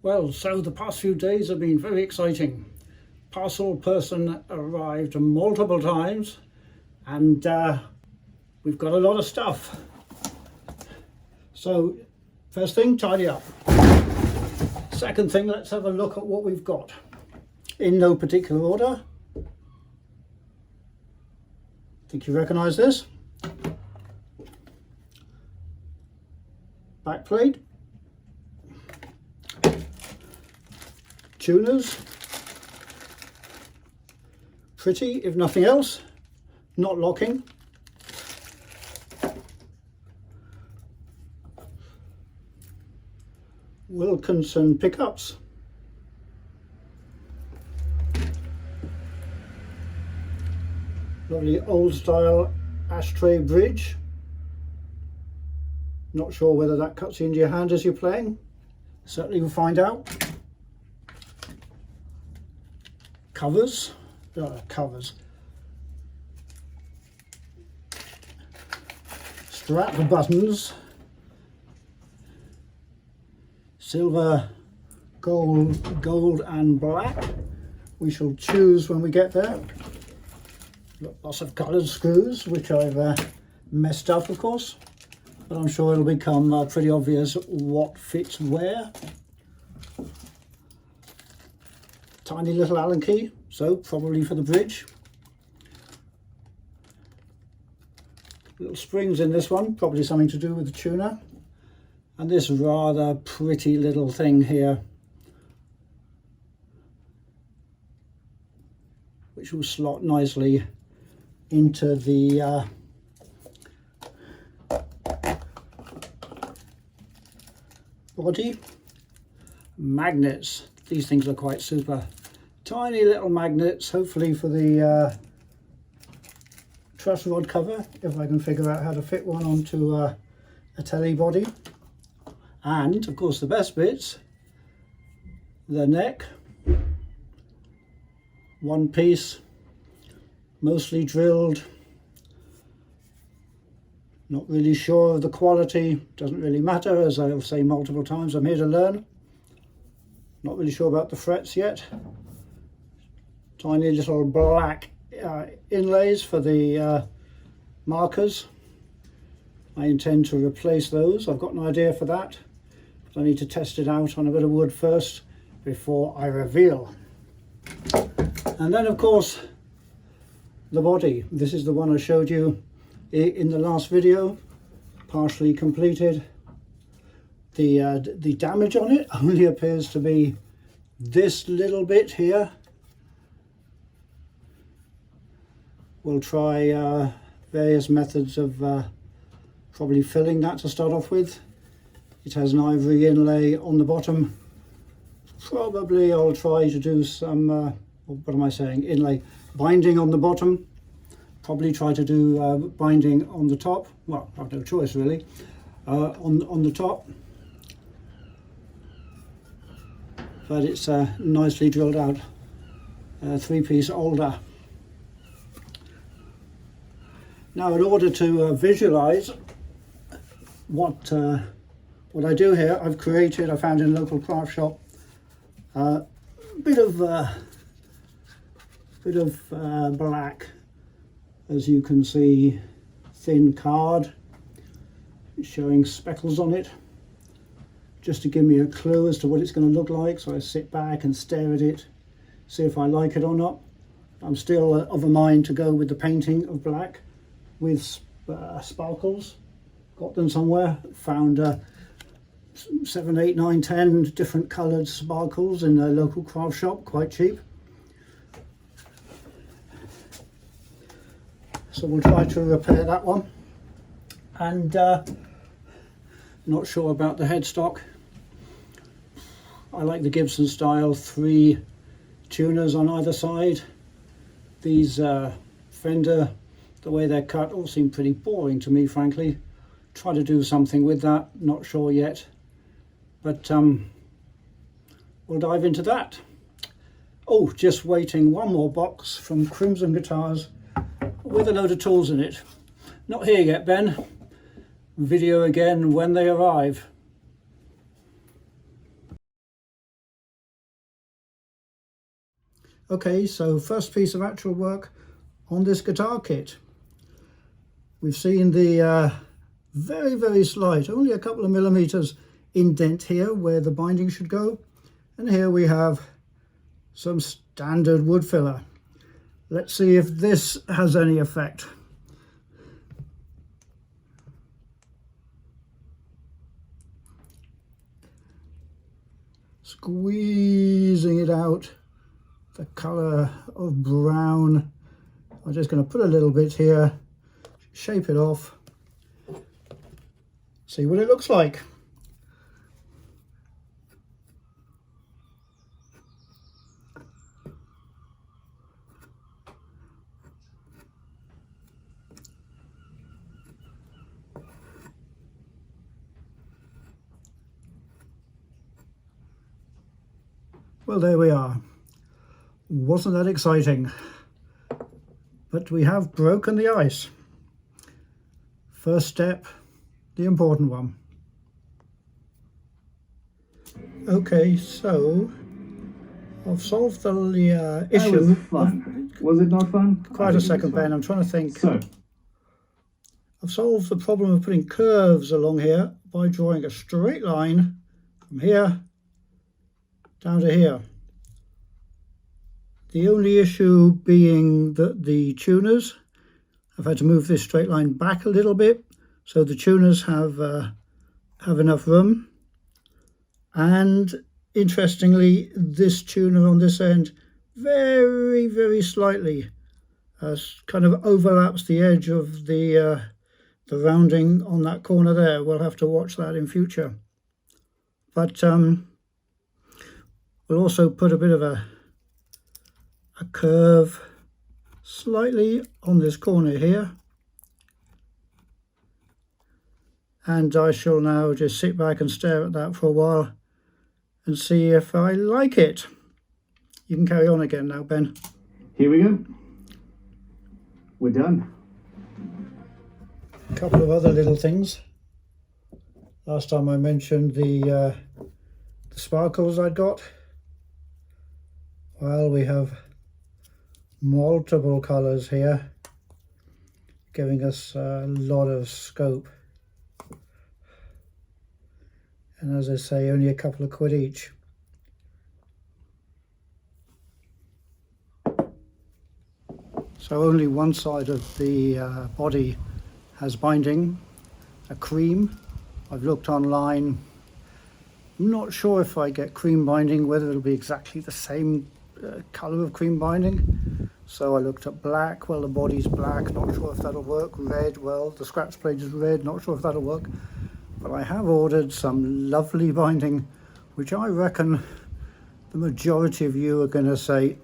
Well, so the past few days have been very exciting. Parcel person arrived multiple times and we've got a lot of stuff. So first thing, tidy up. Second thing, let's have a look at what we've got. In no particular order. Think you recognise this? Backplate. Tuners. Pretty, if nothing else. Not locking. Wilkinson pickups. Lovely old style ashtray bridge. Not sure whether that cuts into your hand as you're playing. Certainly we'll find out. Covers. Strap buttons. Silver, gold and black. We shall choose when we get there. Lots of coloured screws, which I've messed up, of course, but I'm sure it'll become pretty obvious what fits where. Tiny little Allen key, so probably for the bridge. Little springs in this one, probably something to do with the tuner. And this rather pretty little thing here, which will slot nicely into the body. Magnets. These things are quite super. Tiny little magnets, hopefully for the truss rod cover, if I can figure out how to fit one onto a telly body. And of course the best bits, the neck, one piece, mostly drilled. Not really sure of the quality, doesn't really matter, as I'll say multiple times, I'm here to learn. Not really sure about the frets yet. Tiny little black inlays for the markers. I intend to replace those. I've got an idea for that. I need to test it out on a bit of wood first before I reveal. And then of course the body. This is the one I showed you in the last video, partially completed. The damage on it only appears to be this little bit here. We'll try various methods of probably filling that to start off with. It has an ivory inlay on the bottom. Probably I'll try to do some, what am I saying, inlay binding on the bottom. Probably try to do binding on the top. Well, I've no choice really. On the top. But it's nicely drilled out. Three-piece alder. Now, in order to visualize what I do here, I found in a local craft shop, a bit of black, as you can see, thin card showing speckles on it, just to give me a clue as to what it's going to look like. So I sit back and stare at it, see if I like it or not. I'm still of a mind to go with the painting of black with sparkles. Got them somewhere, found 7, 8, 9, 10 different coloured sparkles in a local craft shop, quite cheap. So we'll try to repair that one. And not sure about the headstock. I like the Gibson style 3 tuners on either side. These Fender, the way they're cut, all seem pretty boring to me, frankly. Try to do something with that, not sure yet. But we'll dive into that. Oh, just waiting one more box from Crimson Guitars with a load of tools in it. Not here yet, Ben. Video again when they arrive. Okay, so first piece of actual work on this guitar kit. We've seen the very, very slight, only a couple of millimeters indent here where the binding should go. And here we have some standard wood filler. Let's see if this has any effect. Squeezing it out, the color of brown. I'm just going to put a little bit here, shape it off, see what it looks like. Well, there we are. Wasn't that exciting? But we have broken the ice. First step, the important one. Okay, so I've solved the issue. Was it fun? Was it not fun? Quite a second, Ben. I'm trying to think. So, I've solved the problem of putting curves along here by drawing a straight line from here down to here. The only issue being that the tuners, I've had to move this straight line back a little bit so the tuners have enough room. And interestingly, this tuner on this end very, very slightly kind of overlaps the edge of the rounding on that corner there. We'll have to watch that in future. But we'll also put a bit of a curve slightly on this corner here. And I shall now just sit back and stare at that for a while and see if I like it. You can carry on again now, Ben. here we go. We're done. A couple of other little things. Last time I mentioned the sparkles I'd got. Well, we have multiple colours here, giving us a lot of scope. And as I say, only a couple of quid each. So only one side of the body has binding, a cream. I've looked online. I'm not sure if I get cream binding, whether it'll be exactly the same colour of cream binding. So I looked at black. Well, the body's black, not sure if that'll work. Red, well, the scratch plate is red, not sure if that'll work. But I have ordered some lovely binding, which I reckon the majority of you are going to say,